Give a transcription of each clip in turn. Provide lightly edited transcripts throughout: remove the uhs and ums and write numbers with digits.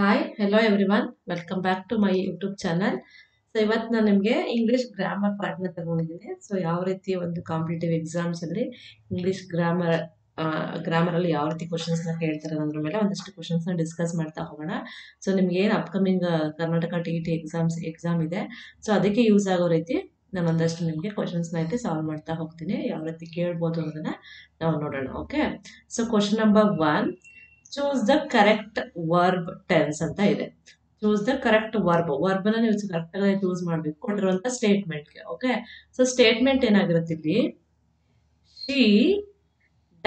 Hi hello everyone welcome back to my YouTube channel. So ಇವತ್ತು ನಾನು ನಿಮಗೆ English grammar ಪಾರ್ಟ್ನ ತಗೊಂಡಿದ್ದೀನಿ. ಸೊ ಯಾವ ರೀತಿ ಒಂದು ಕಾಂಪಿಟೇಟಿವ್ ಎಕ್ಸಾಮ್ಸ್ ಅಲ್ಲಿ ಇಂಗ್ಲಿಷ್ ಗ್ರಾಮರ್ ಅಲ್ಲಿ ಯಾವ ರೀತಿ ಕ್ವಶನ್ಸ್ನ ಕೇಳ್ತಾರೆ ಅನ್ನೋದ್ರ ಮೇಲೆ ಒಂದಷ್ಟು ಕ್ವಶನ್ಸ್ನ ಡಿಸ್ಕಸ್ ಮಾಡ್ತಾ ಹೋಗೋಣ. ಸೊ ನಿಮ್ಗೆ ಏನು ಅಪ್ಕಮಿಂಗ್ ಕರ್ನಾಟಕ ಟಿ ಎಕ್ಸಾಮ್ ಇದೆ, ಸೊ ಅದಕ್ಕೆ ಯೂಸ್ ಆಗೋ ರೀತಿ ನಾನು ಒಂದಷ್ಟು ನಿಮಗೆ ಕ್ವಶನ್ಸ್ನ ಐತೆ ಸಾಲ್ವ್ ಮಾಡ್ತಾ ಹೋಗ್ತೀನಿ. ಯಾವ ರೀತಿ ಕೇಳ್ಬೋದು ಅನ್ನೋದನ್ನ ನಾವು ನೋಡೋಣ. Okay, so question number 1, choose the correct verb tense ಅಂತ ಇದೆ. ಚೂಸ್ ದ ಕರೆಕ್ಟ್ ವರ್ಬ್ ನ ನೀವು ಕರೆಕ್ಟ್ ಆಗಿ ಚೂಸ್ ಮಾಡಬೇಕು ಕೊಟ್ಟಿರುವಂತ ಸ್ಟೇಟ್ಮೆಂಟ್ಗೆ. ಓಕೆ, ಸೊ ಸ್ಟೇಟ್ಮೆಂಟ್ ಏನಾಗಿರುತ್ತೆ ಇಲ್ಲಿ, she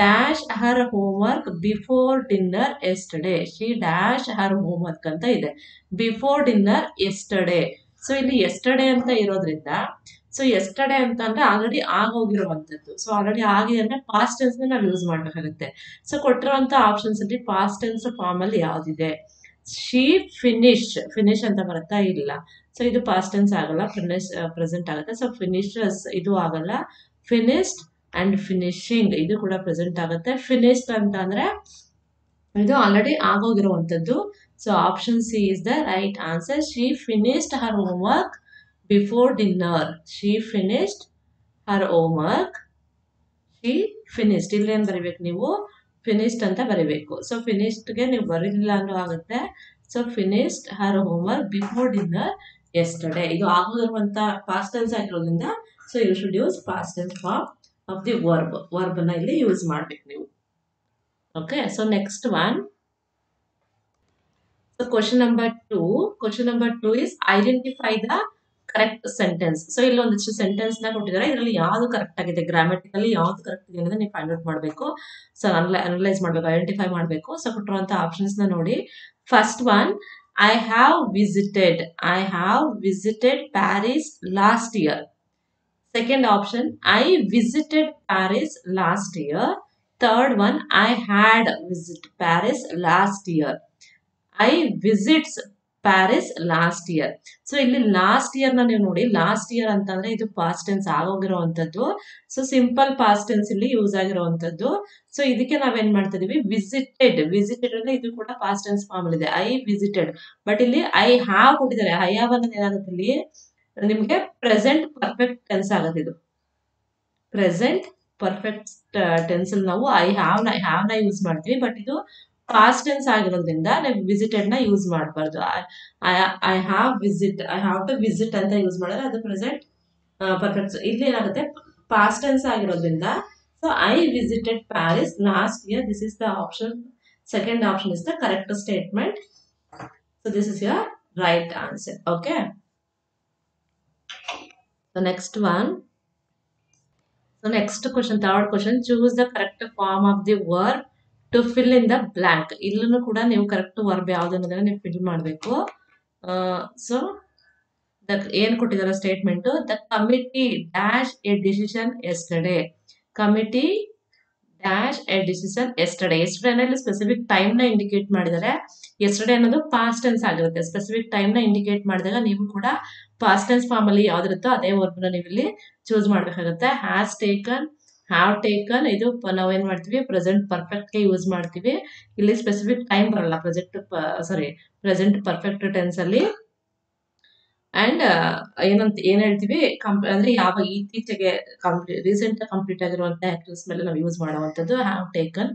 dash Har homework before dinner yesterday. She dash Har homework ಅಂತ ಇದೆ, ಬಿಫೋರ್ ಡಿನ್ನರ್ ಎಸ್ಟರ್ಡೇ. ಸೊ ಇಲ್ಲಿ ಎಸ್ಟರ್ಡೇ ಅಂತ ಇರೋದ್ರಿಂದ, ಸೊ ಎಸ್ಟರ್ಡೇ ಅಂತ ಅಂದ್ರೆ ಆಲ್ರೆಡಿ ಆಗೋಗಿರುವಂತದ್ದು. ಸೊ ಆಲ್ರೆಡಿ ಆಗಿದೆ ಅಂದ್ರೆ ಪಾಸ್ಟ್ ಟೆನ್ಸ್ ನಾವು ಯೂಸ್ ಮಾಡ್ಬೇಕಾಗುತ್ತೆ. ಸೊ ಕೊಟ್ಟಿರುವಂತ ಆಪ್ಷನ್ಸ್ ಅಲ್ಲಿ ಪಾಸ್ಟ್ ಟೆನ್ಸ್ ಫಾರ್ಮ್ ಅಲ್ಲಿ ಯಾವ್ದಿದೆ? ಶಿ ಫಿನಿಶ್ ಅಂತ ಬರುತ್ತಾ? ಇಲ್ಲ. ಸೊ ಇದು ಪಾಸ್ಟ್ ಟೆನ್ಸ್ ಆಗಲ್ಲ, ಪ್ರೆಸೆಂಟ್ ಆಗುತ್ತೆ. ಸೊ ಫಿನಿಶಸ್ ಇದು ಆಗಲ್ಲ. ಫಿನಿಶ್ಡ್ ಅಂಡ್ ಫಿನಿಶಿಂಗ್ ಇದು ಕೂಡ ಪ್ರೆಸೆಂಟ್ ಆಗುತ್ತೆ. ಫಿನಿಶ್ಡ್ ಅಂತ ಅಂದ್ರೆ ಇದು ಆಲ್ರೆಡಿ ಆಗೋಗಿರುವಂತದ್ದು. So option C is the right answer. She finished her homework before dinner. She finished her homework. She finished ಇಲ್ಲಿ ಏನ್ ಬರಿಬೇಕು ನೀವು? ಫಿನಿಶ್ಡ್ ಅಂತ ಬರಿಬೇಕು. ಸೊ ಫಿನಿಶ್ಡ್ಗೆ ನೀವು ಬರೀಲಿಲ್ಲ ಅನ್ನೋ ಆಗುತ್ತೆ. So finished her homework before dinner yesterday. ಇದು ಆಗೋಗಿರುವಂತ ಪಾಸ್ಟ್ ಟೆನ್ಸ್ ಆಗಿರೋದ್ರಿಂದ, so you should use past tense form of the verb ನ ಇಲ್ಲಿ ಯೂಸ್ ಮಾಡ್ಬೇಕು ನೀವು. Okay, so next one. So question number 2 is identify the correct sentence. So ಇಲ್ಲಿ ಒಂದಿಷ್ಟು sentence ನ ಕೊಟ್ಟಿದ್ದಾರೆ, ಇದರಲ್ಲಿ ಯಾವ್ದು ಕರೆಕ್ಟ್ ಆಗಿದೆ, ಗ್ರಾಮೆಟಿಕಲಿ ಯಾವ್ದು ಕರೆಕ್ಟ್ ಇದೆ ಅನ್ನೋದನ್ನ ನೀವು ಫೈಂಡ್ ಔಟ್ ಮಾಡಬೇಕು. ಸೊ ಅನಲೈಸ್ ಮಾಡಬೇಕು, ಐಡೆಂಟಿಫೈ ಮಾಡಬೇಕು. ಸೊ ಕೊಟ್ಟಿರುವಂತ ಆಪ್ಷನ್ಸ್ ನ ನೋಡಿ. First one, I have visited Paris last year. Second option, I visited Paris last year. Third one, I had visited Paris last year. I visits Paris last year. So ಇಲ್ಲಿ last year ನ ನೀವು ನೋಡಿ. Last year ಅಂತಂದ್ರೆ ಇದು past tense ಆಗೋಗಿರುವಂತದ್ದು. So simple past tense ಇಲ್ಲಿ use ಆಗಿರುವಂತದ್ದು. So ಇದಕ್ಕೆ ನಾವೇನ್ ಮಾಡ್ತಾ ಇದೀವಿ? ವಿಸಿಟೆಡ್ ಅಂದ್ರೆ ಇದು ಕೂಡ ಪಾಸ್ಟ್ ಟೆನ್ಸ್ ಫಾರ್ಮ್ ಇದೆ. I visited. ಬಟ್ ಇಲ್ಲಿ ಐ ಹ್ಯಾವ್ ಕೊಟ್ಟಿದ್ದಾರೆ. ಐ ಹ್ಯಾವ್ ಅನ್ನೋದು ಏನಾಗುತ್ತೆ ಇಲ್ಲಿ ನಿಮ್ಗೆ ಪ್ರೆಸೆಂಟ್ ಪರ್ಫೆಕ್ಟ್ ಟೆನ್ಸ್ ಆಗುತ್ತೆ. ಇದು ಪ್ರೆಸೆಂಟ್ ಪರ್ಫೆಕ್ಟ್ ಟೆನ್ಸ್ ಅಲ್ಲಿ ನಾವು ಐ ಹ್ಯಾವ್ ನ ಯೂಸ್ ಮಾಡ್ತೀವಿ. ಬಟ್ ಇದು ಪಾಸ್ಟ್ ಟೆನ್ಸ್ ಆಗಿರೋದ್ರಿಂದ ನಾವು ವಿಸಿಟೆಡ್ ನ ಯೂಸ್ ಮಾಡಬಾರ್ದು. ಐ ಹ್ಯಾವ್ ಟು ವಿಸಿಟ್ ಅಂತ ಯೂಸ್ ಮಾಡಿದ್ರೆ ಅದು ಪ್ರೆಸೆಂಟ್ ಪರ್ಫೆಕ್ಟ್. ಇಲ್ಲಿ ಏನಾಗುತ್ತೆ? ಪಾಸ್ಟ್ ಟೆನ್ಸ್ ಆಗಿರೋದ್ರಿಂದ, so I visited Paris last year. This is the option. Second option is the correct statement. So this is your right answer. Okay, so next one. So next question, third question, choose the correct form of the verb to fill in the blank. ಇಲ್ಲೂ ಕೂಡ ನೀವು correct verb ಯಾವ್ದು ಅನ್ನೋದನ್ನ ನೀವು fill ಮಾಡಬೇಕು. So ಏನ್ ಕೊಟ್ಟಿದ್ದಾರೆ statement? The committee dash A decision yesterday. Committee dash A decision yesterday. Yesterday specific time ನ ಇಂಡಿಕೇಟ್ ಮಾಡಿದ್ದಾರೆ. ಎಸ್ಟರ್ಡೇ ಅನ್ನೋದು ಪಾಸ್ಟ್ ಟೆನ್ಸ್ ಆಗಿರುತ್ತೆ. ಸ್ಪೆಸಿಫಿಕ್ ಟೈಮ್ ನ ಇಂಡಿಕೇಟ್ ಮಾಡಿದಾಗ ನೀವು ಕೂಡ ಪಾಸ್ಟ್ ಟೆನ್ಸ್ ಫಾರ್ಮ್ ಅಲ್ಲಿ ಯಾವ್ದಿರುತ್ತೋ ಅದೇ ವರ್ಬ್ ನ ನೀವು ಇಲ್ಲಿ ಚೂಸ್ ಮಾಡ್ಬೇಕಾಗುತ್ತೆ. ಹ್ಯಾಸ್ ಟೇಕನ್, ಹ್ಯಾವ್ ಟೇಕನ್ ಇದು ನಾವೇನ್ ಮಾಡ್ತೀವಿ? ಪ್ರೆಸೆಂಟ್ ಪರ್ಫೆಕ್ಟ್ ಗೆ ಯೂಸ್ ಮಾಡ್ತೀವಿ. ಇಲ್ಲಿ ಸ್ಪೆಸಿಫಿಕ್ ಟೈಮ್ ಬರಲ್ಲ ಪ್ರೆಸೆಂಟ್ ಪರ್ಫೆಕ್ಟ್ ಟೆನ್ಸ್ ಅಲ್ಲಿ. ಅಂಡ್ ಏನ್ ಹೇಳ್ತೀವಿ ಅಂದ್ರೆ ಯಾವ ಇತ್ತೀಚೆಗೆ ರೀಸೆಂಟ್ ಕಂಪ್ಲೀಟ್ ಆಗಿರುವಂತಹ ಆಕ್ಟಿವ್ಸ್ ಮೇಲೆ ನಾವು ಯೂಸ್ ಮಾಡುವಂತದ್ದು ಹ್ಯಾವ್ ಟೇಕನ್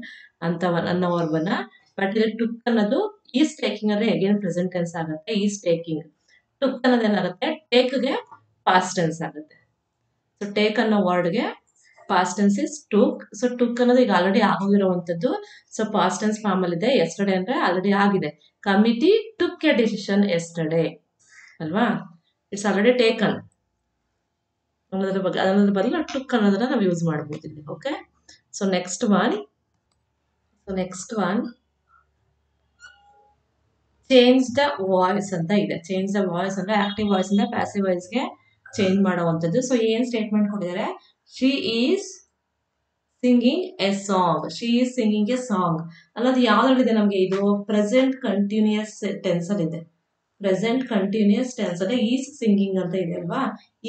ಅಂತ ಅನ್ನೋ ವರ್ಬನ್ನ. ಬಟ್ ಇಲ್ಲಿ ಟುಕ್ ಅನ್ನೋದು ಈಸ್ ಟೇಕಿಂಗ್ ಅಂದ್ರೆ ಅಗೇನ್ ಪ್ರೆಸೆಂಟ್ ಟೆನ್ಸ್ ಆಗುತ್ತೆ. Is taking. ಟುಕ್ ಅನ್ನೋದು ಏನಾಗುತ್ತೆ? ಟೇಕ್ ಗೆ ಪಾಸ್ಟ್ ಟೆನ್ಸ್ ಆಗುತ್ತೆ. ಸೊ ಟೇಕ್ ಅನ್ನೋ ವರ್ಡ್ ಗೆ past tense is took. So took ಅನ್ನೋದು ಈಗ ಆಲ್ರೆಡಿ ಆಗೋಗಿರುವಂತದ್ದು. ಸೊ ಪಾಸ್ಟ್ ಟೆನ್ಸ್ ಫಾರ್ಮ್ ಅಲ್ಲಿ ಇದೆ. ಎಸ್ಟರ್ಡೇ ಅಂದ್ರೆ ಆಲ್ರೆಡಿ ಆಗಿದೆ. Committee took a decision yesterday ಅಲ್ವಾ? ಇಟ್ಸ್ ಆಲ್ರೆಡಿ ಟೇಕನ್ ಅನ್ನೋದ್ರ ಬದಲು ಟುಕ್ ಅನ್ನೋದನ್ನ ನಾವು ಯೂಸ್ ಮಾಡಬಹುದು ಇಲ್ಲಿ. Okay, so next one, change the voice ಅಂತ ಇದೆ. ಚೇಂಜ್ ದ ವಾಯ್ಸ್ ಅಂದ್ರೆ ಆಕ್ಟಿವ್ ವಾಯ್ಸ್ ಇಂದ ಪ್ಯಾಸಿವ್ ವಾಯ್ಸ್ ಗೆ ಚೇಂಜ್ ಮಾಡುವಂತದ್ದು. ಸೊ ಏನ್ ಸ್ಟೇಟ್ಮೆಂಟ್ ಕೊಟ್ಟಿದ್ದಾರೆ? She is singing A song. She is singing A song ಅನ್ನೋದು ಯಾವ್ದ್ರಲ್ಲಿದೆ ನಮ್ಗೆ? ಇದು ಪ್ರೆಸೆಂಟ್ ಕಂಟಿನ್ಯೂಯಸ್ ಟೆನ್ಸ್ ಅಲ್ಲಿ ಇದೆ. ಪ್ರೆಸೆಂಟ್ ಕಂಟಿನ್ಯೂಯಸ್ ಟೆನ್ಸ್ ಅಂದ್ರೆ ಈಸ್ ಸಿಂಗಿಂಗ್ ಅಂತ ಇದೆ ಅಲ್ವಾ?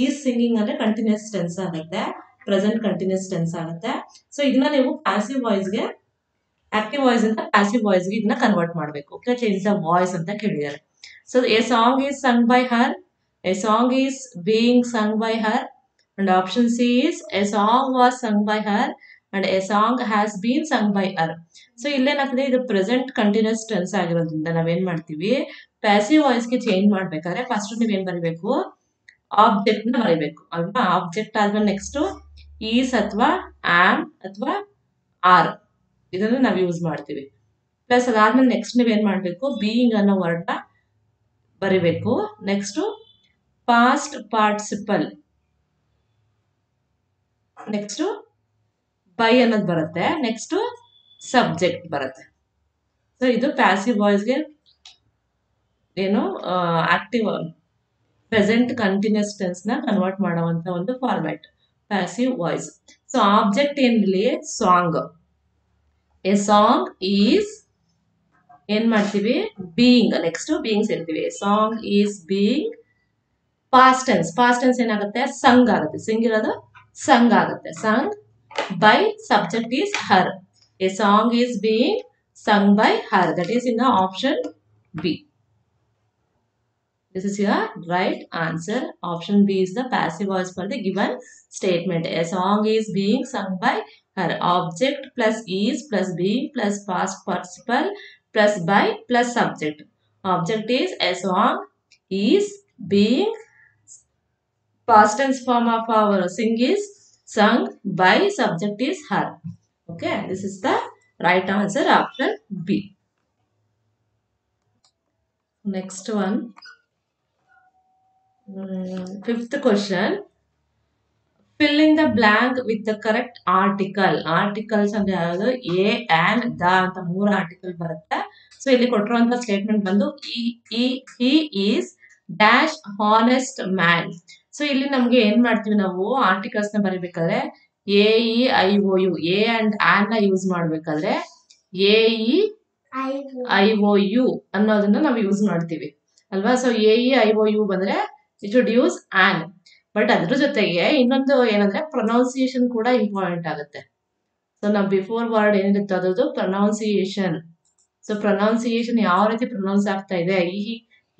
ಈಸ್ ಸಿಂಗಿಂಗ್ ಅಂದ್ರೆ ಕಂಟಿನ್ಯೂಸ್ ಟೆನ್ಸ್ ಆಗುತ್ತೆ, ಪ್ರೆಸೆಂಟ್ ಕಂಟಿನ್ಯೂಸ್ ಟೆನ್ಸ್ ಆಗುತ್ತೆ. ಸೊ ಇದನ್ನ ನೀವು ಪ್ಯಾಸಿವ್ ವಾಯ್ಸ್ ಗೆ ಆಕ್ಟಿವ್ ವಾಯ್ಸ್ ಇಂದ ಪ್ಯಾಸಿವ್ ವಾಯ್ಸ್ಗೆ ಇದನ್ನ ಕನ್ವರ್ಟ್ ಮಾಡಬೇಕು. ಓಕೆ, ಚೇಂಜ್ ದ ವಾಯ್ಸ್ ಅಂತ ಕೇಳಿದ್ದಾರೆ. So a song is sung by her, a song is being sung by her, and option C is a song was sung by her and a song has been sung by her. So ಇಲ್ಲೇನಾಗ್ತದೆ, ಇದು present continuous tense ಆಗಿರೋದ್ರಿಂದ ನಾವೇನ್ ಮಾಡ್ತೀವಿ, passive ವಾಯ್ಸ್ಗೆ change ಮಾಡ್ಬೇಕಾದ್ರೆ first ನೀವೇನ್ ಬರೀಬೇಕು, object ನ ಬರೀಬೇಕು ಅಲ್ವಾ. ಆಬ್ಜೆಕ್ಟ್ ಆದ್ಮೇಲೆ ನೆಕ್ಸ್ಟ್ ಈಸ್ ಅಥವಾ ಆಮ್ ಅಥವಾ ಆರ್ ಇದನ್ನು ನಾವು ಯೂಸ್ ಮಾಡ್ತೀವಿ. ಪ್ಲಸ್ ಅದಾದ್ಮೇಲೆ ನೆಕ್ಸ್ಟ್ ನೀವೇನ್ ಮಾಡ್ಬೇಕು, ಬೀಯಿಂಗ್ ಅನ್ನೋ ವರ್ಡ್ ನ ಬರಿಬೇಕು. Next past participle, next by ಅನ್ನೋದು ಬರುತ್ತೆ, ನೆಕ್ಸ್ಟ್ ಸಬ್ಜೆಕ್ಟ್ ಬರುತ್ತೆ. ಸೊ ಇದು ಪ್ಯಾಸಿವ್ ವಾಯ್ಸ್ಗೆ ಏನು ಆಕ್ಟಿವ್ ಪ್ರೆಸೆಂಟ್ ಕಂಟಿನ್ಯೂಸ್ ಟೆನ್ಸ್ ನ ಕನ್ವರ್ಟ್ ಮಾಡುವಂತ ಒಂದು format passive voice. So object ಏನಿಲ್ಲಿ ಸಾಂಗ್, ಎ ಸಾಂಗ್ ಈಸ್ ಏನ್ ಮಾಡ್ತೀವಿ, ಬೀಯಿಂಗ್, ನೆಕ್ಸ್ಟ್ ಬೀಯಿಂಗ್ ಸೇರ್ತೀವಿ. Song is being past tense, past tense ಏನಾಗುತ್ತೆ, ಸಂಗ್ ಆಗುತ್ತೆ, ಸಿಂಗ್ ಇರೋದು ಸಂಗ್ ಆಗುತ್ತೆ, sung by subject is her. A song is being sung by her, that is in the option B. This is your right answer. Option B is the passive voice for the given statement. A song is being sung by her. Object plus is plus being plus past participle plus by plus subject. Object is a song is being, past tense form of our sing is sung by, subject is her. Okay, this is the right answer, option B. Next one. Fifth question. Fill in the blank with the correct article. Articles ಅಂದ್ರೆ ಯಾವುದು, A and the ಅಂತ 3 article ಬರುತ್ತೆ. So ಇಲ್ಲಿ ಕೊಟ್ಟಿರುವಂತ statement ಬಂದು he is dash honest man. So ಇಲ್ಲಿ ನಮ್ಗೆ ಏನ್ ಮಾಡ್ತೀವಿ, ನಾವು ಆರ್ಟಿಕಲ್ಸ್ ನ ಬರೀಬೇಕಾದ್ರೆ A E I O U, a and an ನ ಯೂಸ್ ಮಾಡ್ಬೇಕಾದ್ರೆ A E I O U ಅನ್ನೋದನ್ನ ನಾವು ಯೂಸ್ ಮಾಡ್ತೀವಿ ಅಲ್ವಾ. So A E I O U ಬಂದ್ರೆ it should use an. But ಅದ್ರ ಜೊತೆಗೆ ಇನ್ನೊಂದು ಏನಂದ್ರೆ ಪ್ರೊನೌನ್ಸಿಯೇಷನ್ ಕೂಡ ಇಂಪಾರ್ಟೆಂಟ್ ಆಗುತ್ತೆ. ಸೊ ನಾವು ಬಿಫೋರ್ ವರ್ಡ್ ಏನಿರುತ್ತೆ ಅದ್ರದ್ದು ಪ್ರೊನೌನ್ಸಿಯೇಷನ್. ಸೊ ಪ್ರೊನೌನ್ಸಿಯೇಷನ್ ಯಾವ ರೀತಿ ಪ್ರೊನೌನ್ಸ್ ಆಗ್ತಾ ಇದೆ,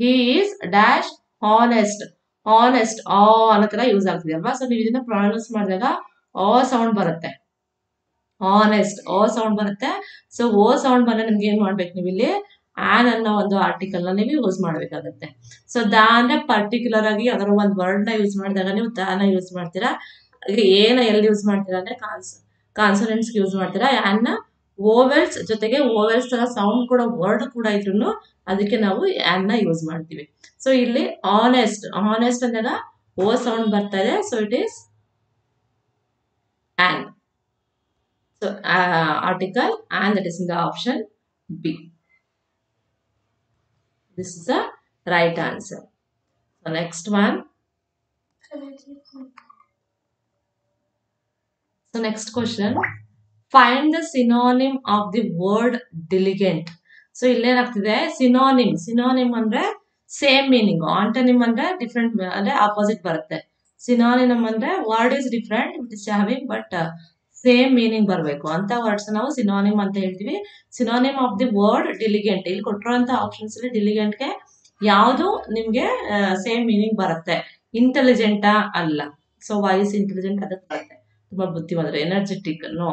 ಹಿ ಈಸ್ ಡ್ಯಾಶ್ ಹಾನೆಸ್ಟ್, ಹಾನೆಸ್ಟ್ ಆ ಅನ್ನೋ ತರ ಯೂಸ್ ಆಗ್ತಿದೆ ಅಲ್ವಾ. ಸೊ ನೀವು ಇದನ್ನ ಪ್ರೊನೌನ್ಸ್ ಮಾಡಿದಾಗ ಆ ಸೌಂಡ್ ಬರುತ್ತೆ, ಹಾನೆಸ್ಟ್ ಓ ಸೌಂಡ್ ಬರುತ್ತೆ. ಸೊ ಓ ಸೌಂಡ್ ಬಂದ್ರೆ ನಿಮ್ಗೆ ಏನ್ ಮಾಡ್ಬೇಕು, ನೀವು ಇಲ್ಲಿ ಆನ್ ಅನ್ನೋ ಒಂದು ಆರ್ಟಿಕಲ್ ನ ನೀವು ಯೂಸ್ ಮಾಡ್ಬೇಕಾಗತ್ತೆ. ಸೊ ದ ಅಂದ್ರೆ ಪರ್ಟಿಕ್ಯುಲರ್ ಆಗಿ ಅದರ ಒಂದು ವರ್ಡ್ ನ ಯೂಸ್ ಮಾಡಿದಾಗ ನೀವು ದಾನ ಯೂಸ್ ಮಾಡ್ತೀರಾ. ಏನ ಎಲ್ಲಿ ಯೂಸ್ ಮಾಡ್ತೀರಾ ಅಂದ್ರೆ ಕಾನ್ಸನೆಂಟ್ಸ್ ಯೂಸ್ ಮಾಡ್ತೀರಾ. ಆನ್ ನ ಓವೆಲ್ಸ್ ಜೊತೆಗೆ ಓವೆಲ್ಸ್ ತರ ಸೌಂಡ್ ಕೂಡ ವರ್ಡ್ ಕೂಡ ಇದ್ರು ಅದಕ್ಕೆ ನಾವು ಆನ್ ನ ಯೂಸ್ ಮಾಡ್ತೀವಿ. ಸೊ ಇಲ್ಲಿ ಆನೆಸ್ಟ್, ಆನೆಸ್ಟ್ ಅಂದಾಗ ಓ ಸೌಂಡ್ ಬರ್ತಾ ಇದೆ. So it is on. So article and that is in the option B. This is the right answer. So next one. So next question. Find the synonym of the word diligent. So illéನಾಗ್ತಿದೆ synonym. Synonym ಅಂದ್ರೆ same meaning, antonym ಅಂದ್ರೆ different ಅಂದ್ರೆ opposite ಬರುತ್ತೆ. Synonym ಅಂದ್ರೆ word is different it is having but same meaning ಬರಬೇಕು ಅಂತ words ನಾವು synonym ಅಂತ ಹೇಳ್ತೀವಿ. Synonym of the word diligent. ಇಲ್ಲಿ ಕೊಟ್ಟಿರುವಂತ ಆಪ್ಷನ್ಸ್ ಅಲ್ಲಿ ಡಿಲಿಗೆಂಟ್ಗೆ ಯಾವುದು ನಿಮ್ಗೆ ಸೇಮ್ ಮೀನಿಂಗ್ ಬರುತ್ತೆ. ಇಂಟೆಲಿಜೆಂಟಾ ಅಲ್ಲ. ಸೊ ವಾಯ್ಸ್ ಇಂಟೆಲಿಜೆಂಟ್ ಅದಕ್ಕೆ ಬರುತ್ತೆ, ತುಂಬಾ ಬುದ್ಧಿವಂತರು, energetic no.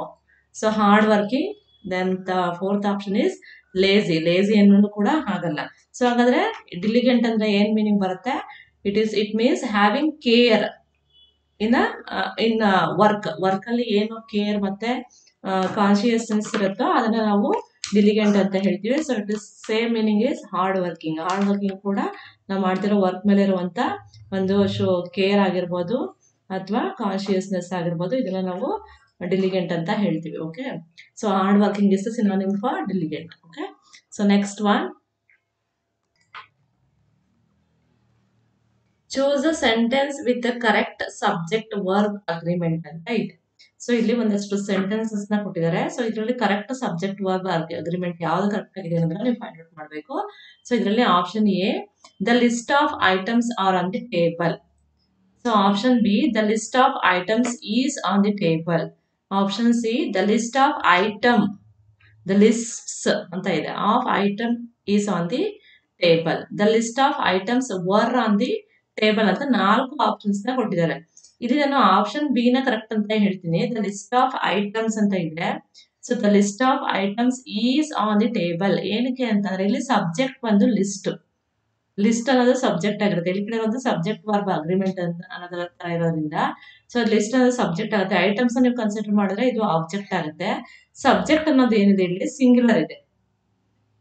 So hard working. Then the fourth option is lazy. Lazy ಅನ್ನೋದು ಕೂಡ ಆಗಲ್ಲ. ಸೊ ಹಾಗಾದ್ರೆ ಡಿಲಿಗೆಂಟ್ ಅಂದ್ರೆ ಏನ್ ಮೀನಿಂಗ್ ಬರುತ್ತೆ, it means having care in work ಅಲ್ಲಿ ಏನು ಕೇರ್ ಮತ್ತೆ ಕಾನ್ಶಿಯಸ್ನೆಸ್ ಇರುತ್ತೋ ಅದನ್ನ ನಾವು ಡಿಲಿಗೆಂಟ್ ಅಂತ ಹೇಳ್ತೀವಿ. So it is same meaning is hard working. Hard working ಕೂಡ ನಾವು ಮಾಡ್ತಿರೋ ವರ್ಕ್ ಮೇಲೆ ಇರುವಂತ ಒಂದು ಕೇರ್ ಆಗಿರ್ಬೋದು ಅಥವಾ ಕಾನ್ಶಿಯಸ್ನೆಸ್ ಆಗಿರ್ಬೋದು, ಇದನ್ನ ನಾವು ಡಿಲಿಗೆಂಟ್ ಅಂತ ಹೇಳ್ತೀವಿ. Okay, so hard working is the synonym for diligent. Okay, so next one. Choose a sentence with the correct subject verb agreement ಅಂತ ಇದೆ. ಸೊ ಇಲ್ಲಿ ಒಂದಷ್ಟು ಸೆಂಟೆನ್ಸಸ್ ನ ಕೊಟ್ಟಿದ್ದಾರೆ. ಸೊ ಇದರಲ್ಲಿ ಕರೆಕ್ಟ್ ಸಬ್ಜೆಕ್ಟ್ ವರ್ಬ್ ಅಗ್ರಿಮೆಂಟ್ ಯಾವ್ದು ಕರೆಕ್ಟ್ ಆಗಿದೆ ಅನ್ನೋದನ್ನ ನೀವು ಫೈಂಡ್ ಔಟ್ ಮಾಡಬೇಕು. ಸೊ ಇದರಲ್ಲಿ option A, the list of items are on the table. So option B, the list of items is on the table. Option C, the list of item the lists ಅಂತ ಇದೆ of item is on the table, the list of items were on the table ಅಂತ 4 options ನ ಕೊಟ್ಟಿದ್ದಾರೆ. ಇಲ್ಲಿ ನಾನು option B ನ correct ಅಂತ ಹೇಳ್ತೀನಿ. ದ ಲಿಸ್ಟ್ ಆಫ್ ಐಟಮ್ಸ್ ಅಂತ ಇದೆ. So the list of items is on the table. ಏನಕ್ಕೆ ಅಂತಂದ್ರೆ ಇಲ್ಲಿ ಸಬ್ಜೆಕ್ಟ್ ಬಂದು ಲಿಸ್ಟ್ ಅನ್ನೋದು ಸಬ್ಜೆಕ್ಟ್ ಆಗಿರುತ್ತೆ. ಇಲ್ಲಿ ಕಡೆ ಒಂದು ಸಬ್ಜೆಕ್ಟ್ ವರ್ಬ್ ಅಗ್ರಿಮೆಂಟ್ ಅಂತ ಅನ್ನೋದ್ರ ತರ ಇರೋದ್ರಿಂದ ಸೊ ಲಿಸ್ಟ್ ಅನ್ನೋದು ಸಬ್ಜೆಕ್ಟ್ ಆಗುತ್ತೆ. ಐಟಮ್ಸ್ ನೀವು ಕನ್ಸಿಡರ್ ಮಾಡಿದ್ರೆ ಇದು ಆಬ್ಜೆಕ್ಟ್ ಆಗುತ್ತೆ. ಸಬ್ಜೆಕ್ಟ್ ಅನ್ನೋದು ಏನಿದೆ ಇಲ್ಲಿ ಸಿಂಗ್ಯುಲರ್ ಇದೆ.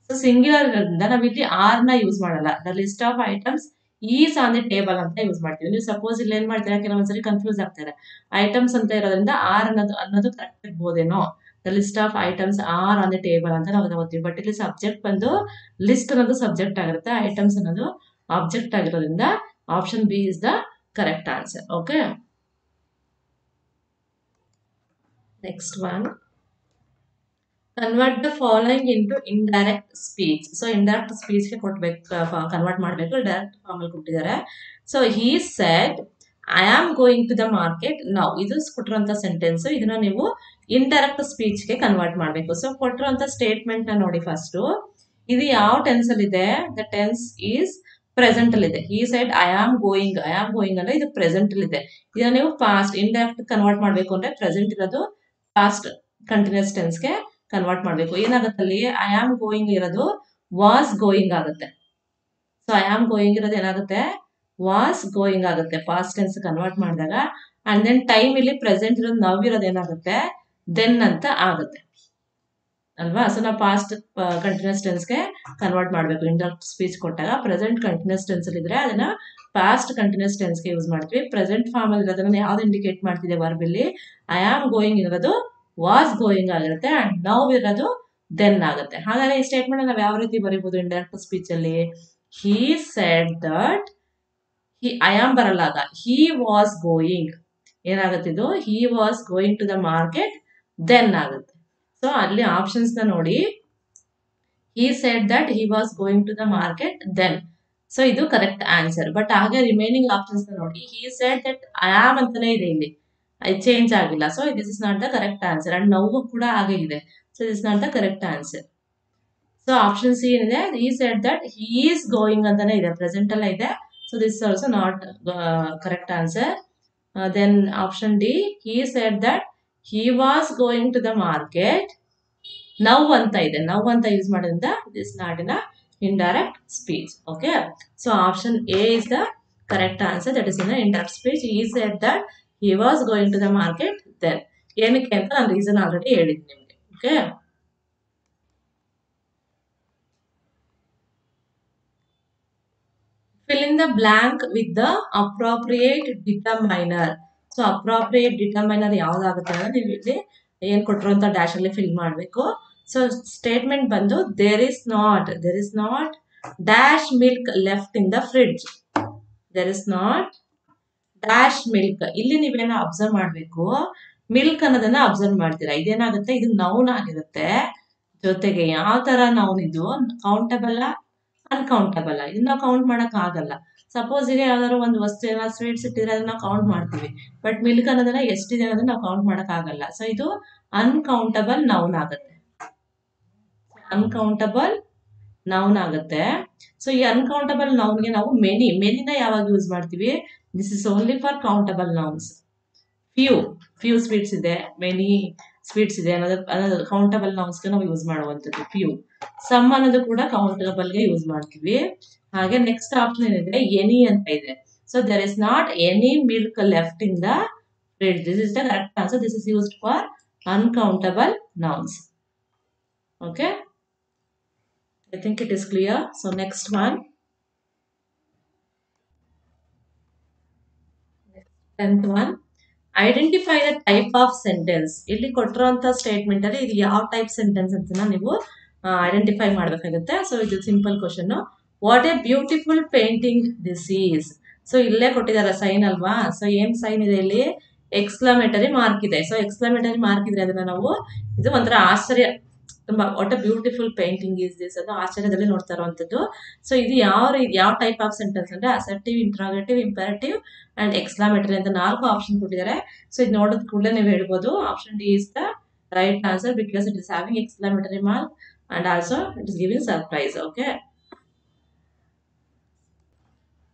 ಸೊ ಸಿಂಗ್ಯುಲರ್ ಇರೋದ್ರಿಂದ ನಾವು ಇಲ್ಲಿ ಆರ್ ನ ಯೂಸ್ ಮಾಡಲ್ಲ. The list of items is on the table ಅಂತ ಯೂಸ್ ಮಾಡ್ತೀವಿ. ನೀವು ಸಪೋಸ್ ಇಲ್ಲಿ ಏನ್ ಮಾಡ್ತೀರಾ, ಕೆಲವೊಂದ್ಸರಿ ಕನ್ಫ್ಯೂಸ್ ಆಗ್ತಾರೆ. ಐಟಮ್ಸ್ ಅಂತ ಇರೋದ್ರಿಂದ ಆರ್ ಅನ್ನೋದು ಕರೆಕ್ಟ್ ಇರ್ಬೋದೇನೋ. The list of items are on the table ಅಂತ ನಾವು ತಗೋತೀವಿ. ಬಟ್ ಇಲ್ಲಿ ಸಬ್ಜೆಕ್ಟ್ ಬಂದು ಲಿಸ್ಟ್ ಅನ್ನೋದು ಸಬ್ಜೆಕ್ಟ್ ಆಗಿರುತ್ತೆ, ಐಟಮ್ಸ್ ಅನ್ನೋದು ಆಬ್ಜೆಕ್ಟ್ ಆಗಿರೋದ್ರಿಂದ option B is the correct answer. Okay, next one, convert the following into indirect speech. So indirect speech ಗೆ ಕೊಟ್ಬೇಕು, ಕನ್ವರ್ಟ್ ಮಾಡಬೇಕು. ಡೈರೆಕ್ಟ್ ಫಾರ್ಮ್ ಅಲ್ಲಿ ಕೊಟ್ಟಿದ್ದಾರೆ. So he said I am going to the market now. ಇದು ಕೊಟ್ಟಿರುವಂತ sentence. ಇದನ್ನ ನೀವು indirect speech ಗೆ ಕನ್ವರ್ಟ್ ಮಾಡಬೇಕು. ಸೊ ಕೊಟ್ಟಿರುವಂತ ಸ್ಟೇಟ್ಮೆಂಟ್ ನ ನೋಡಿ ಫಸ್ಟ್. ಇದು ಯಾವ ಟೆನ್ಸ್ ಅಲ್ಲಿ ಇದೆ? ದ ಟೆನ್ಸ್ ಈಸ್ ಪ್ರೆಸೆಂಟ್ ಅಲ್ಲಿ ಇದೆ. ಹಿ ಸೆಡ್ ಐ ಆಮ್ ಗೋಯಿಂಗ್ ಅಂದ್ರೆ ಇದು ಪ್ರೆಸೆಂಟ್ ಅಲ್ಲಿ ಇದೆ. ಇದನ್ನ ನೀವು ಪಾಸ್ಟ್ ಇಂಡೈರೆಕ್ಟ್ ಕನ್ವರ್ಟ್ ಮಾಡಬೇಕು ಅಂದ್ರೆ ಪ್ರೆಸೆಂಟ್ ಇರೋದು ಪಾಸ್ಟ್ ಕಂಟಿನ್ಯೂಸ್ ಟೆನ್ಸ್ ಗೆ ಕನ್ವರ್ಟ್ ಮಾಡಬೇಕು. ಏನಾಗುತ್ತೆ ಅಲ್ಲಿ? ಐ ಆಮ್ ಗೋಯಿಂಗ್ ಇರೋದು ವಾಸ್ ಗೋಯಿಂಗ್ ಆಗುತ್ತೆ. ಸೊ ಐ ಆಮ್ ಗೋಯಿಂಗ್ ಇರೋದು ಏನಾಗುತ್ತೆ? ವಾಸ್ ಗೋಯಿಂಗ್ ಆಗುತ್ತೆ ಪಾಸ್ಟ್ ಟೆನ್ಸ್ ಕನ್ವರ್ಟ್ ಮಾಡಿದಾಗ. ಅಂಡ್ ದೆನ್ ಟೈಮ್ ಇಲ್ಲಿ ಪ್ರೆಸೆಂಟ್ ಇರೋದು ನವ್ ಇರೋದು ಏನಾಗುತ್ತೆ? ದೆನ್ ಅಂತ ಆಗುತ್ತೆ ಅಲ್ವಾ? ಸೊ ನಾವು ಪಾಸ್ಟ್ ಕಂಟಿನ್ಯೂಸ್ ಟೆನ್ಸ್ ಗೆ ಕನ್ವರ್ಟ್ ಮಾಡಬೇಕು. ಇಂಡೈರೆಕ್ಟ್ ಸ್ಪೀಚ್ ಕೊಟ್ಟಾಗ ಪ್ರೆಸೆಂಟ್ ಕಂಟಿನ್ಯೂಸ್ ಟೆನ್ಸ್ ಅಲ್ಲಿ ಇದ್ರೆ ಅದನ್ನ ಪಾಸ್ಟ್ ಕಂಟಿನ್ಯೂಸ್ ಟೆನ್ಸ್ ಗೆ ಯೂಸ್ ಮಾಡ್ತೀವಿ. ಪ್ರೆಸೆಂಟ್ ಫಾರ್ಮ್ ಅಲ್ಲಿ ಇರೋದನ್ನ ಯಾವ್ದು ಇಂಡಿಕೇಟ್ ಮಾಡ್ತಿದೆ ವರ್ಬ್ ಇಲ್ಲಿ? ಐ ಆಮ್ ಗೋಯಿಂಗ್ ಇರೋದು ವಾಸ್ ಗೋಯಿಂಗ್ ಆಗಿರುತ್ತೆ ಅಂಡ್ ನೌ ಇರೋದು ದೆನ್ ಆಗುತ್ತೆ. ಹಾಗಾದ್ರೆ ಈ ಸ್ಟೇಟ್ಮೆಂಟ್ ನಾವು ಯಾವ ರೀತಿ ಬರೀಬಹುದು ಇಂಡೈರೆಕ್ಟ್ ಸ್ಪೀಚ್ ಅಲ್ಲಿ? He said that, I am ಬರಲ್ಲ ಆಗ, ಹಿ ವಾಸ್ ಗೋಯಿಂಗ್. ಏನಾಗುತ್ತೆ ಇದು? He was going to the market then ಆಗುತ್ತೆ. ಸೊ ಅಲ್ಲಿ ಆಪ್ಷನ್ಸ್ ನ ನೋಡಿ. He said that he was going to the market then. So ಇದು ಕರೆಕ್ಟ್ ಆನ್ಸರ್. ಬಟ್ ಹಾಗೆ ರಿಮೈನಿಂಗ್ ಆಪ್ಷನ್ಸ್ ನ ನೋಡಿ. He said that I am ಅಂತಾನೆ ಇದೆ ಇಲ್ಲಿ, ಇದು ಚೇಂಜ್ ಆಗಿಲ್ಲ. So this is not the correct answer. And ನೋವು ಕೂಡ ಹಾಗೆ ಇದೆ. So this not the correct answer. So option C ಏನಿದೆ? He said that he is going ಅಂತಾನೆ ಇದೆ, ಪ್ರೆಸೆಂಟ್ ಅಲ್ಲ ಇದೆ. So this also not correct answer. Then option D, he said that he was going to the market now ಅಂತ ಇದೆ. Now ಅಂತ use ಮಾಡೋದ್ರಿಂದ this not in indirect speech. Okay, so option A is the correct answer. That is in indirect speech. He said that he was going to the market then. ಏನಕ್ಕೆ ಅಂತ ನಾನು reason already ಹೇಳಿದ್ದೀನಿ ನಿಮಗೆ. Okay, fill in the blank with the appropriate determiner. So appropriate determiner ಯಾವ್ದಾಗುತ್ತೆ ಅಂದ್ರೆ ನೀವು ಇಲ್ಲಿ ಏನ್ ಕೊಟ್ಟಿರುವಂತ ಡ್ಯಾಶ್ ಅಲ್ಲಿ ಫಿಲ್ ಮಾಡಬೇಕು. ಸೊ ಸ್ಟೇಟ್ಮೆಂಟ್ ಬಂದು there is not dash milk left in the fridge. There is not dash milk. ಇಲ್ಲಿ ನೀವೇನೋ ಅಬ್ಸರ್ವ್ ಮಾಡ್ಬೇಕು, ಮಿಲ್ಕ್ ಅನ್ನೋದನ್ನ ಅಬ್ಸರ್ವ್ ಮಾಡ್ತೀರಾ. ಇದೇನಾಗುತ್ತೆ? ಇದು ನೌನ್ ಆಗಿರುತ್ತೆ. ಜೊತೆಗೆ ಯಾವ ತರ ನೌನ್ ಇದು? Countable uncountable. ಇದನ್ನ ನಾವು ಕೌಂಟ್ ಮಾಡಕ್ ಆಗಲ್ಲ. ಸಪೋಸ್ ಈಗ ಯಾವ್ದಾದ್ರು ಒಂದು ವಸ್ತು ಏನಾದ್ರು ಸ್ವೀಟ್ಸ್ ಇಟ್ಟಿದ್ರೆ ಅದನ್ನ ನಾವು ಕೌಂಟ್ ಮಾಡ್ತೀವಿ. ಬಟ್ ಮಿಲ್ಕ್ ಅನ್ನೋದನ್ನ ಎಷ್ಟಿದೆ ಅನ್ನೋದನ್ನ ನಾವು ಕೌಂಟ್ ಮಾಡಕ್ ಆಗಲ್ಲ. ಸೊ ಇದು ಅನ್ಕೌಂಟಬಲ್ ನೌನ್ ಆಗುತ್ತೆ. ಅನ್ಕೌಂಟಬಲ್ ನೌನ್ ಆಗುತ್ತೆ. ಸೊ ಈ ಅನ್ಕೌಂಟಬಲ್ ನೌನ್ಗೆ ನಾವು ಮೆನಿನ ಯಾವಾಗ ಯೂಸ್ ಮಾಡ್ತೀವಿ? This is only for countable nouns. Few sweets ಇದೆ, ಮೆನಿ ಸ್ವೀಟ್ಸ್ ಇದೆ ಅನ್ನೋದು ಕೌಂಟಬಲ್ ನೌನ್ಸ್ಗೆ ನಾವು ಯೂಸ್ ಮಾಡುವಂಥದ್ದು ಫ್ಯೂ. ಸಮ್ ಅನ್ನೋದು ಕೂಡ ಕೌಂಟಬಲ್ಗೆ ಯೂಸ್ ಮಾಡ್ತೀವಿ. ಹಾಗೆ ನೆಕ್ಸ್ಟ್ ಆಪ್ಷನ್ ಏನಿದೆ? ಎನಿ ಅಂತ ಇದೆ. So there is not any milk left in the fridge. This is the correct answer. This is used for uncountable nouns. Okay, I think it is clear. So next one, 10th one, identify the type of sentence. ಇಲ್ಲಿ ಕೊಟ್ಟಿರುವಂತ statement ಅಲ್ಲಿ ಇದು ಯಾವ type sentence ಅಂತ ನೀವು identify ಮಾಡಬೇಕಾಗುತ್ತೆ. So ಇದು simple question. What A beautiful painting this is. So ಇಲ್ಲೇ ಕೊಟ್ಟಿದ್ದಾರೆ ಸೈನ್ ಅಲ್ವಾ? ಸೊ ಏನ್ ಸೈನ್ ಇದೆ ಇಲ್ಲಿ? ಎಕ್ಸ್ಕ್ಲಮೇಟರಿ ಮಾರ್ಕ್ ಇದೆ. ಸೊ ಎಕ್ಸ್ಕ್ಲಮೇಟರಿ ಮಾರ್ಕ್ ಇದ್ರೆ ಅದನ್ನ ನಾವು ಇದು ಒಂಥರ ಆಶ್ಚರ್ಯ, ತುಂಬಾ what A beautiful painting is this ಅದು ಆಶ್ಚರ್ಯದಲ್ಲಿ ನೋಡ್ತಾ ಇರುವಂತದ್ದು. ಸೊ ಇದು ಯಾವ ಟೈಪ್ ಆಫ್ ಸೆಂಟೆನ್ಸ್ ಅಂದ್ರೆ ಅಸರ್ಟಿವ್, ಇಂಟ್ರಾಗೇಟಿವ್, ಇಂಪೇರೇಟಿವ್ ಅಂಡ್ ಎಕ್ಸ್ಕ್ಲಾಮೇಟರಿ ಅಂತ 4 ಆಪ್ಷನ್ ಕೊಟ್ಟಿದ್ದಾರೆ. ಸೊ ಇದು ನೋಡೋದ್ ಕೂಡಲೇ ನೀವು ಹೇಳ್ಬೋದು option D is the right answer because it is having exclamatory mark and also it is giving surprise. Okay,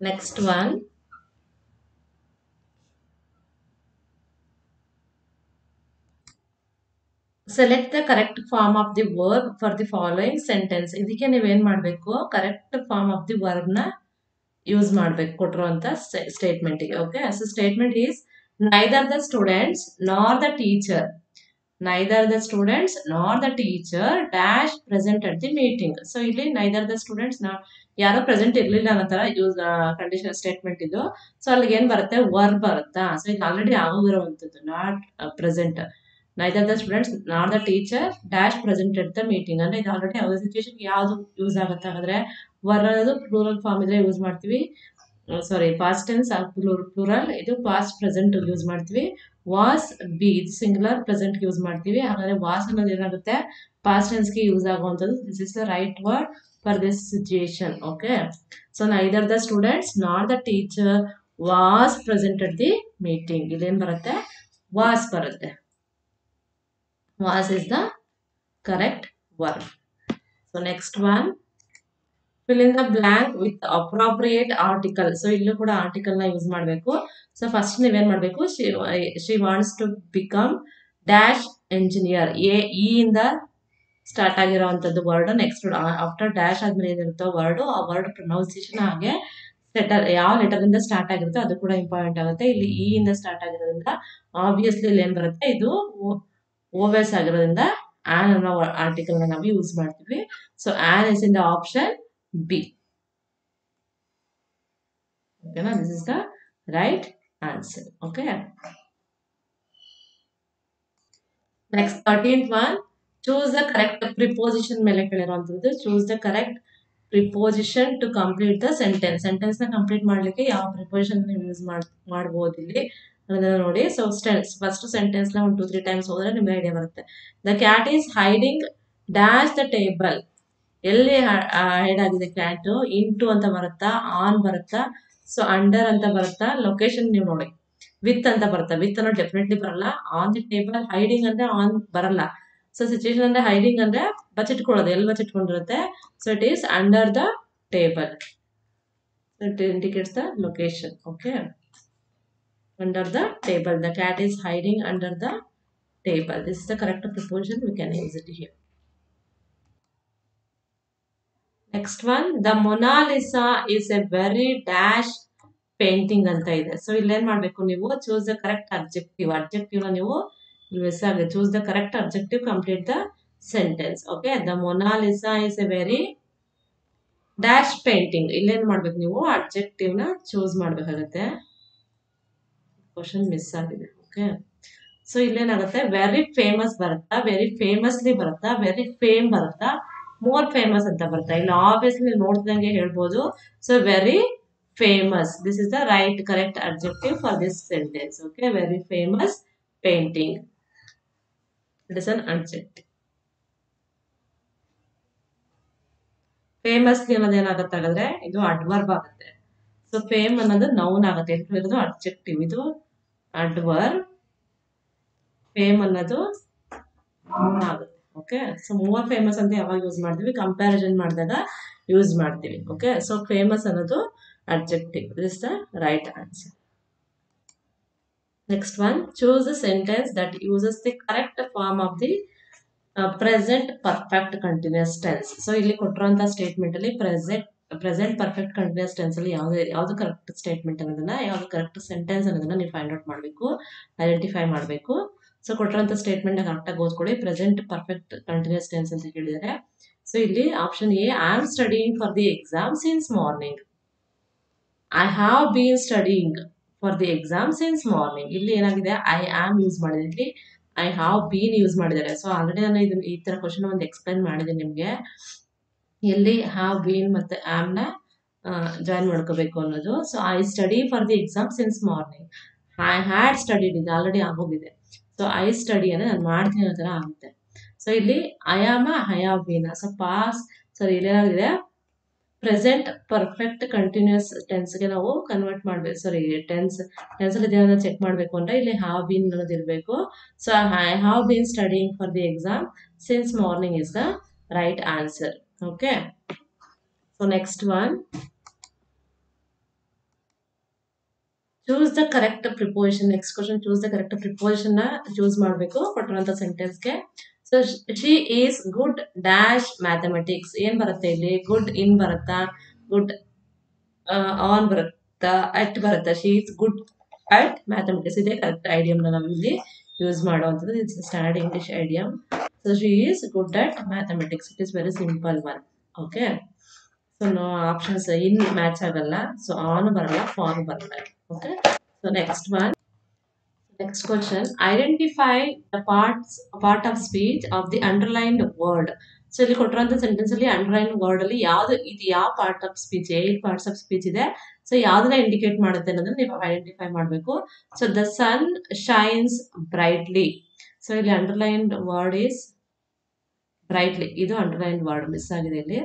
next one. Select the correct form of the verb for the following sentence. ಇದಕ್ಕೆ ನೀವೇನ್ ಮಾಡಬೇಕು, correct form of the verb ನ use ಮಾಡಬೇಕು ಕೊಟ್ಟಿರುವಂತ statement ಗೆ. Okay, so statement is neither the students nor the teacher, neither the students nor the teacher dash present at the meeting. So ಇಲ್ಲಿ neither the students ಯಾರೋ present ಇರ್ಲಿಲ್ಲ ಅನ್ನೋ ತರ use condition statement ಇದು. So ಅಲ್ಲಿಗೆ ಏನ್ ಬರುತ್ತೆ, ವರ್ಬ್ ಬರುತ್ತಾ. ಸೊ ಇದು ಆಲ್ರೆಡಿ ಆಗೋಗಿರುವಂತದ್ದು, not present. Neither the students not the teacher dash present at the meeting ಅಂದ್ರೆ ಇದು ಆಲ್ರೆಡಿ ಯಾವ ಸಿಚುವೇಶನ್ ಯಾವ್ದು ಯೂಸ್ ಆಗುತ್ತೆ ಹಾಗಾದ್ರೆ, ವರ್ ಅನ್ನೋದು ಪ್ಲೂರಲ್ ಫಾರ್ಮ್ ಇದ್ರೆ ಯೂಸ್ ಮಾಡ್ತೀವಿ, ಸಾರಿ ಪಾಸ್ಟ್ ಟೆನ್ಸ್ ಪ್ಲೂರಲ್, ಇದು ಪಾಸ್ಟ್ ಪ್ರೆಸೆಂಟ್ ಯೂಸ್ ಮಾಡ್ತೀವಿ. ವಾಸ್ ಬಿ ಇದು ಸಿಂಗುಲರ್ ಪ್ರೆಸೆಂಟ್ ಯೂಸ್ ಮಾಡ್ತೀವಿ. ಹಾಗಾದ್ರೆ ವಾಸ್ ಅನ್ನೋದು ಏನಾಗುತ್ತೆ, ಪಾಸ್ಟ್ ಟೆನ್ಸ್ ಗೆ ಯೂಸ್ ಆಗುವಂತದ್ದು. This is the right word for this situation. Okay, so neither the students not the teacher was present at the meeting. ಇಲ್ಲೇನ್ ಬರುತ್ತೆ, ವಾಸ್ ಬರುತ್ತೆ. Was is the correct verb. So next one, fill in the blank with the appropriate article. So illu kuda article na use ಮಾಡಬೇಕು. So first ನೀವು ಏನು ಮಾಡಬೇಕು, she wants to become dash engineer. E ಇಂದ start ಆಗಿರೋವಂಥದ್ದು word. Next after dash ಆದ್ಮೇಲೆ ಏನಿರುತ್ತೋ word, ಆ word pronunciation ಹಾಗೆ ಲೆಟರ್ ಯಾವ ಲೆಟರ್ ಇಂದ ಸ್ಟಾರ್ಟ್ ಆಗಿರುತ್ತೋ ಅದು ಕೂಡ ಇಂಪಾರ್ಟೆಂಟ್ ಆಗುತ್ತೆ. ಇಲ್ಲಿ ಇ ಇಂದ ಸ್ಟಾರ್ಟ್ ಆಗಿರೋದ್ರಿಂದ ಆಬ್ವಿಯಸ್ಲಿ ಇಲ್ಲಿ ಏನ್ ಬರುತ್ತೆ, ಇದು ಓವೆಸ್ ಆಗಿರೋದ್ರಿಂದ ಆನ್ ಅನ್ನೋ ಆರ್ಟಿಕಲ್ ನ ನಾವು ಯೂಸ್ ಮಾಡ್ತೀವಿ. So an is in the option B. ಓಕೆನಾ, this is the right answer. Okay, next 13th one, choose the correct preposition ಮೇಲೆ ಕೇಳಿರುವಂತದ್ದು. Choose the correct preposition to complete the sentence. Sentence ನ complete ಮಾಡ್ಲಿಕ್ಕೆ ಯಾವ preposition ನೀವು use ಮಾಡಬಹುದು ಇಲ್ಲಿ ನೋಡಿ. ಸೊ ಫಸ್ಟ್ ಸೆಂಟೆನ್ಸ್ ನ 1-2-3 ಟೈಮ್ಸ್ ಹೋದ್ರೆ ನಿಮ್ಗೆ ಐಡಿಯಾ ಬರುತ್ತೆ. The cat is hiding dash the table. ಎಲ್ಲಿ ಹೈಡ್ ಆಗಿದೆ ಕ್ಯಾಟ್, ಇಂಟು ಅಂತ ಬರುತ್ತಾ, ಆನ್ ಬರುತ್ತಾ, ಸೊ ಅಂಡರ್ ಅಂತ ಬರುತ್ತಾ, ಲೊಕೇಶನ್ ನೀವು ನೋಡಿ ವಿತ್ ಅಂತ ಬರುತ್ತಾ. ವಿತ್ ಅನ್ನೋ ಡೆಫಿನೆಟ್ಲಿ ಬರಲ್ಲ. ಆನ್ ದಿ ಟೇಬಲ್, ಹೈಡಿಂಗ್ ಅಂದ್ರೆ ಆನ್ ಬರಲ್ಲ. ಸೊ ಸಿಚುಯೇಷನ್ ಅಂದ್ರೆ ಹೈಡಿಂಗ್ ಅಂದ್ರೆ ಬಚ್ಚಿಟ್ಕೊಳ್ಳೋದು, ಎಲ್ಲಿ ಬಚ್ಚಿಟ್ಕೊಂಡಿರುತ್ತೆ. So it is under the table. It indicates the location. Okay, under the table. The cat is hiding under the table. This is the correct preposition. We can use it here. Next one, the Mona Lisa is a very dash painting anta ide. So ಇಲ್ಲಿ ಏನು ಮಾಡಬೇಕು ನೀವು, choose the correct adjective. Adjective ನ ನೀವು miss ಆಗಿದೆ. choose the correct adjective, complete the sentence. Okay, the Mona Lisa is a very dash painting. ಇಲ್ಲಿ ಏನು ಮಾಡಬೇಕು ನೀವು, adjective ನ choose ಮಾಡಬೇಕಾಗುತ್ತೆ. ಕ್ವಶನ್ ಮಿಸ್ ಆಗಿದೆ. ಓಕೆ, ಸೊ ಇಲ್ಲೇನಾಗುತ್ತೆ, ವೆರಿ ಫೇಮಸ್ ಬರುತ್ತಾ, ವೆರಿ ಫೇಮಸ್ಲಿ ಬರುತ್ತಾ, ವೆರಿ ಫೇಮ್ ಬರುತ್ತಾ, ಮೋರ್ ಫೇಮಸ್ ಅಂತ ಬರುತ್ತಾ. ಇಲ್ಲಿ ಆಬ್ವಿಯಸ್ಲಿ ನೀವು ನೋಡ್ದಂಗೆ ಹೇಳ್ಬೋದು. So very famous, this is the right correct adjective for this sentence. Okay, very famous painting, it is an adjective. Famously ಅನ್ನೋದು ಏನಾಗುತ್ತೆ ಹಾಗಾದ್ರೆ, ಇದು ಅಡ್ವರ್ಬ್ ಆಗುತ್ತೆ. ಸೊ ಫೇಮ್ ಅನ್ನೋದು ನೌನ್ ಆಗುತ್ತೆ, ಇದು ಅಡ್ಜೆಕ್ಟಿವ್, ಇದು ಅಡ್ವರ್ಬ್. ಫೇಮ್ ಅನ್ನೋದು ನೌನ್ ಆಗುತ್ತೆ. ಓಕೆ, ಸೊ ಮೋರ್ ಫೇಮಸ್ ಅಂತ ಯಾವಾಗ ಯೂಸ್ ಮಾಡ್ತೀವಿ, ಕಂಪ್ಯಾರಿಸನ್ ಮಾಡಿದಾಗ ಯೂಸ್ ಮಾಡ್ತೀವಿ. ಓಕೆ, ಸೊ ಫೇಮಸ್ ಅನ್ನೋದು adjective. This is the right answer. Next one, choose the sentence that uses the correct form of the present perfect continuous tense. So ಇಲ್ಲಿ ಕೊಟ್ಟಿರುವಂತಹ statement ಅಲ್ಲಿ present perfect continuous tense ಅಲ್ಲಿ ಯಾವ್ದು correct statement ಅನ್ನೋದನ್ನ, ಯಾವ್ದು correct sentence ಅನ್ನೋದನ್ನ ನೀವು find out ಮಾಡಬೇಕು, ಐಡೆಂಟಿಫೈ ಮಾಡಬೇಕು. ಸೊ ಕೊಟ್ಟಿರುವಂತ ಸ್ಟೇಟ್ಮೆಂಟ್ ಕರೆಕ್ಟ್ ಆಗಿ ಓದ್ಕೊಳ್ಳಿ. ಪ್ರೆಸೆಂಟ್ ಪರ್ಫೆಕ್ಟ್ ಕಂಟಿನ್ಯೂಸ್ ಟೆನ್ಸ್ ಅಂತ ಹೇಳಿದರೆ, ಸೊ ಇಲ್ಲಿ option A, I am studying for the exam since morning. I have been studying for the exam since morning. ಇಲ್ಲಿ ಏನಾಗಿದೆ, ಐ ಆಮ್ ಯೂಸ್ ಮಾಡಿದ್ರಿ, ಐ ಹ್ಯಾವ್ ಬೀನ್ ಯೂಸ್ ಮಾಡಿದ್ದಾರೆ. So already ನಾನು ಇದನ್ನ ಈ ತರ ಕ್ವಶನ್ ಒಂದು ಎಕ್ಸ್ಪ್ಲೈನ್ ಮಾಡಿದ್ದೀನಿ ನಿಮ್ಗೆ, ಎಲ್ಲಿ ಹ್ಯಾವ್ ಬೀನ್ ಮತ್ತೆ ಆಮ್ ನ ಜಾಯಿನ್ ಮಾಡ್ಕೋಬೇಕು ಅನ್ನೋದು. So I study for the exam since morning. I had studied, ಇದು ಆಲ್ರೆಡಿ ಆಗೋಗಿದೆ. ಸೊ ಐ ಸ್ಟಡಿ ಅಂದ್ರೆ ನಾನು ಮಾಡ್ತೀನಿ ಅನ್ನೋ ತರ ಆಗುತ್ತೆ. ಸೊ ಇಲ್ಲಿ I am have been, so past, sorry ಇಲ್ಲೇನಾಗಿದೆ, ಪ್ರೆಸೆಂಟ್ ಪರ್ಫೆಕ್ಟ್ ಕಂಟಿನ್ಯೂಸ್ ಟೆನ್ಸ್ಗೆ ನಾವು ಕನ್ವರ್ಟ್ ಮಾಡಬೇಕು. ಸಾರಿ, ಟೆನ್ಸ್ ಅಲ್ಲಿ ಇದೇನೋ ಚೆಕ್ ಮಾಡಬೇಕು ಅಂದ್ರೆ ಇಲ್ಲಿ ಹ್ಯಾವ್ ಬೀನ್ ಅನ್ನೋದು ಇರಬೇಕು. So I have been studying for the exam since morning is the right answer. Okay, so next one, choose the correct preposition. Next question, choose the correct preposition ನ choose ಮಾಡಬೇಕು ಕೊಟ್ಟಿರುವಂತ ಸೆಂಟೆನ್ಸ್ಗೆ. So she is good dash mathematics. ಏನ್ ಬರುತ್ತೆ ಇಲ್ಲಿ? Good in ಬರುತ್ತಾ, good on ಬರುತ್ತಾ, at ಬರುತ್ತಾ? She is good at mathematics. ಇದೇ ಕರೆಕ್ಟ್ ಐಡಿಯಮ್ ನಾವು ಇಲ್ಲಿ ಯೂಸ್ ಮಾಡುವಂಥದ್ದು. It's standard English ಐಡಿಯಮ್. So she is good at mathematics. It is very simple one. Okay, so no options in match ಆಗಲ್ಲ. So on ಬರಲ್ಲ, for ಬರಲ್ಲ. Okay, so next one, next question, identify the part of speech of the underlined word. So ಇಲ್ಲಿ ಕೊಟ್ಟಿರುವಂತ sentence ಅಲ್ಲಿ underline word ಅಲ್ಲಿ ಯಾವ್ದು ಇದು, ಯಾವ part of speech, 8 parts of speech ಇದೆ. ಸೊ ಯಾವ್ದನ್ನ ಇಂಡಿಕೇಟ್ ಮಾಡುತ್ತೆ ಅನ್ನೋದನ್ನ ನೀವು ಐಡೆಂಟಿಫೈ ಮಾಡಬೇಕು. So the sun shines brightly. So ಇಲ್ಲಿ ಅಂಡರ್ಲೈನ್ಡ್ ವರ್ಡ್ ಈಸ್ ಬ್ರೈಟ್ಲಿ. ಇದು ಅಂಡರ್ಲೈನ್ ವರ್ಡ್ ಮಿಸ್ ಆಗಿದೆ ಇಲ್ಲಿ.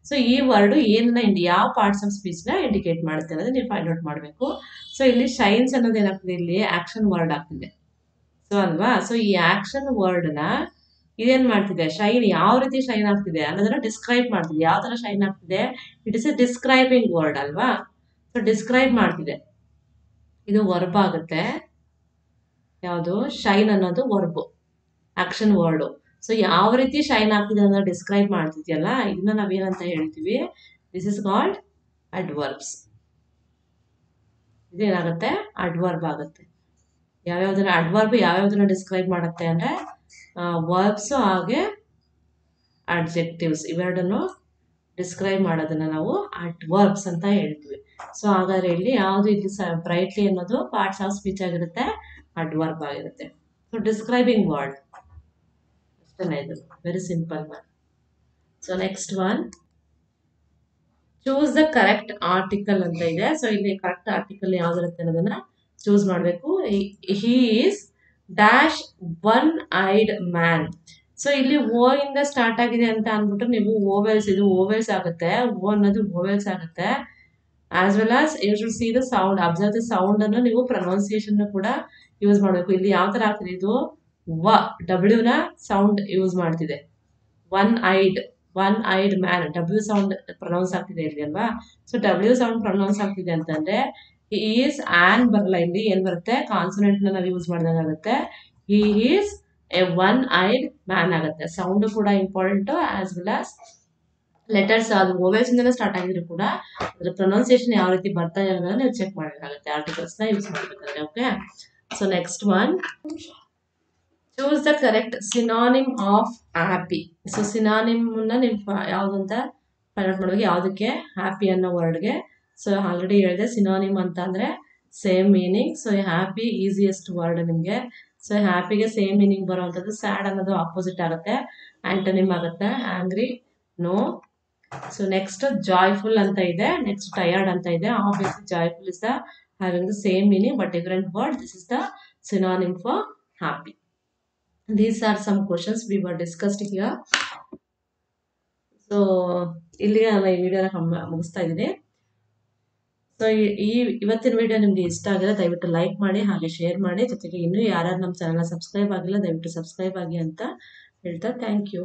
ಸೊ ಈ ವರ್ಡ್ ಏನನ್ನ ಯಾವ ಪಾರ್ಟ್ಸ್ ಆಫ್ ಸ್ಪೀಚ್ ನ ಇಂಡಿಕೇಟ್ ಮಾಡುತ್ತೆ ಅನ್ನೋದು ನೀವು ಫೈಂಡ್ ಔಟ್ ಮಾಡಬೇಕು. ಸೊ ಇಲ್ಲಿ ಶೈನ್ಸ್ ಅನ್ನೋದು ಏನಾಗ್ತದೆ, ಇಲ್ಲಿ ಆಕ್ಷನ್ ವರ್ಡ್ ಆಗ್ತಿದೆ. ಸೊ ಅಲ್ವಾ? ಸೊ ಈ ಆಕ್ಷನ್ ವರ್ಡ್ ನ ಇದೇನ್ ಮಾಡ್ತಿದೆ, ಶೈನ್ ಯಾವ ರೀತಿ ಶೈನ್ ಆಗ್ತಿದೆ ಅನ್ನೋದನ್ನ ಡಿಸ್ಕ್ರೈಬ್ ಮಾಡ್ತಿದೆ. ಯಾವ ತರ ಶೈನ್ ಆಗ್ತಿದೆ? It is A describing word ಅಲ್ವಾ? ಸೊ ಡಿಸ್ಕ್ರೈಬ್ ಮಾಡ್ತಿದೆ. ಇದು ವರ್ಬ್ ಆಗುತ್ತೆ. ಯಾವುದು? ಶೈನ್ ಅನ್ನೋದು ವರ್ಬ್, ಆಕ್ಷನ್ ವರ್ಡ್. ಸೊ ಯಾವ ರೀತಿ ಶೈನ್ ಆಗ್ತಿದೆ ಅನ್ನೋದು ಡಿಸ್ಕ್ರೈಬ್ ಮಾಡ್ತಿದ್ಯಲ್ಲ, ಇದನ್ನ ನಾವೇನಂತ ಹೇಳ್ತೀವಿ? This is called adverbs. ಇದೇನಾಗುತ್ತೆ? ಅಡ್ವರ್ಬ್ ಆಗುತ್ತೆ. ಯಾವ್ಯಾವ್ದನ್ನ ಅಡ್ವರ್ಬ್ ಯಾವ್ಯಾವ್ದನ್ನ ಡಿಸ್ಕ್ರೈಬ್ ಮಾಡುತ್ತೆ ಅಂದ್ರೆ ವರ್ಬ್ಸ್ ಹಾಗೆ ಅಡ್ಜೆಕ್ಟಿವ್ಸ್, ಇವೆರಡನ್ನು ಡಿಸ್ಕ್ರೈಬ್ ಮಾಡೋದನ್ನ ನಾವು ಅಡ್ವರ್ಬ್ಸ್ ಅಂತ ಹೇಳ್ತೀವಿ. ಸೊ ಹಾಗಾದ್ರೆ ಇಲ್ಲಿ ಯಾವ್ದು ಇಲ್ಲಿ ಬ್ರೈಟ್ಲಿ ಅನ್ನೋದು ಪಾರ್ಟ್ಸ್ ಆಫ್ ಸ್ಪೀಚ್ ಆಗಿರುತ್ತೆ, ಅಡ್ವರ್ಬ್ ಆಗಿರುತ್ತೆ. ಸೊ ಡಿಸ್ಕ್ರೈಬಿಂಗ್ ವರ್ಡ್ ಅಷ್ಟೇ, ಇದು very simple one. So next one, choose the correct article ಅಂತ ಇದೆ. ಸೊ ಇಲ್ಲಿ ಕರೆಕ್ಟ್ ಆರ್ಟಿಕಲ್ ಯಾವ್ದಿರುತ್ತೆ ಅನ್ನೋದನ್ನ ಚೂಸ್ ಮಾಡಬೇಕು. He is dash one eyed man. So ಇಲ್ಲಿ ಓ ಇಂದ ಸ್ಟಾರ್ಟ್ ಆಗಿದೆ ಅಂತ ಅಂದ್ಬಿಟ್ಟು ನೀವು ಓವೆಲ್ಸ್, ಇದು ಓವೆಲ್ಸ್ ಆಗುತ್ತೆ, ಓ ಅನ್ನೋದು ಓವೆಲ್ಸ್ ಆಗುತ್ತೆ. As well as you should see the sound, observe the sound ಅನ್ನು ನೀವು ಪ್ರೊನೌನ್ಸಿಯೇಷನ್ ಕೂಡ ಯೂಸ್ ಮಾಡಬೇಕು. ಇಲ್ಲಿ ಯಾವ ತರ ಆಗ್ತಿದೆ, ಇದು ವ ಡಬ್ಲ್ಯೂ ನ ಸೌಂಡ್ ಯೂಸ್ ಮಾಡ್ತಿದೆ. One eyed man, W sound pronounce ಆಗ್ತಿದೆ ಇಲ್ಲಿ ಅಲ್ವಾ? ಸೊ ಡಬ್ಲ್ಯೂ ಸೌಂಡ್ ಪ್ರೊನೌನ್ಸ್ ಆಗ್ತಿದೆ ಅಂತಂದ್ರೆ ಹಿ ಈಸ್ ಆನ್ ಬರಲ್ಲ, ಇಲ್ಲಿ ಏನ್ ಬರುತ್ತೆ? ಕಾನ್ಸನೆಂಟ್ ನ ನಾವು ಯೂಸ್ ಮಾಡಿದಾಗ ಆಗುತ್ತೆ. He is a one eyed man ಆಗುತ್ತೆ. ಸೌಂಡ್ ಕೂಡ important, as well as letters, ಅದು ಓವೆಲ್ಸ್ ಇಂದನೇ ಸ್ಟಾರ್ಟ್ ಆಗಿದ್ರು ಕೂಡ ಅದ್ರ ಪ್ರೊನೌನ್ಸಿಯೇಷನ್ ಯಾವ ರೀತಿ ಬರ್ತಾ ಇದೆ ಅನ್ನೋದನ್ನ ನೀವು ಚೆಕ್ ಮಾಡಬೇಕಾಗುತ್ತೆ ಆರ್ಟಿಕಲ್ಸ್ ನ ಯೂಸ್ ಮಾಡಬೇಕಾದ್ರೆ. Okay, so next one, choose the correct synonym of happy. So synonym ನೀವು ಯಾವ್ದಂತ ಫೈಂಡ್ ಔಟ್ ಮಾಡಬೇಕು. ಯಾವ್ದಕ್ಕೆ? ಹ್ಯಾಪಿ ಅನ್ನೋ ವರ್ಡ್ಗೆ. ಸೊ ಆಲ್ರೆಡಿ ಹೇಳಿದೆ, ಸಿನಾನಿಮ್ ಅಂತ ಅಂದ್ರೆ same meaning. So happy easiest word ನಿಮ್ಗೆ. ಸೊ ಹ್ಯಾಪಿಗೆ ಸೇಮ್ ಮೀನಿಂಗ್ ಬರುವಂತದ್ದು. ಸ್ಯಾಡ್ ಅನ್ನೋದು ಆಪೋಸಿಟ್ ಆಗುತ್ತೆ, ಆಂಟೋನಿಮ್ ಆಗುತ್ತೆ. Angry, no. So next joyful ಅಂತ ಇದೆ, ನೆಕ್ಸ್ಟ್ ಟಯರ್ಡ್ ಅಂತ ಇದೆ. Obviously joyful is the having the same meaning but different word. This is the synonym for happy. These are some questions we were discussed here. So ಇಲ್ಲಿಗೆ ನಾನು ಈ ವಿಡಿಯೋನ ಮುಗಿಸ್ತಾ ಇದ್ದೀನಿ. ಸೊ ಇವತ್ತಿನ ವಿಡಿಯೋ ನಿಮ್ಗೆ ಇಷ್ಟ ಆಗಿದ್ರೆ ದಯವಿಟ್ಟು ಲೈಕ್ ಮಾಡಿ, ಹಾಗೆ ಶೇರ್ ಮಾಡಿ. ಜೊತೆಗೆ ಇನ್ನೂ ಯಾರ್ಯಾರು ನಮ್ಮ ಚಾನಲ್ನ ಸಬ್ಸ್ಕ್ರೈಬ್ ಆಗಿಲ್ಲ ದಯವಿಟ್ಟು ಸಬ್ಸ್ಕ್ರೈಬ್ ಆಗಿ ಅಂತ ಹೇಳ್ತಾ ಥ್ಯಾಂಕ್ ಯು.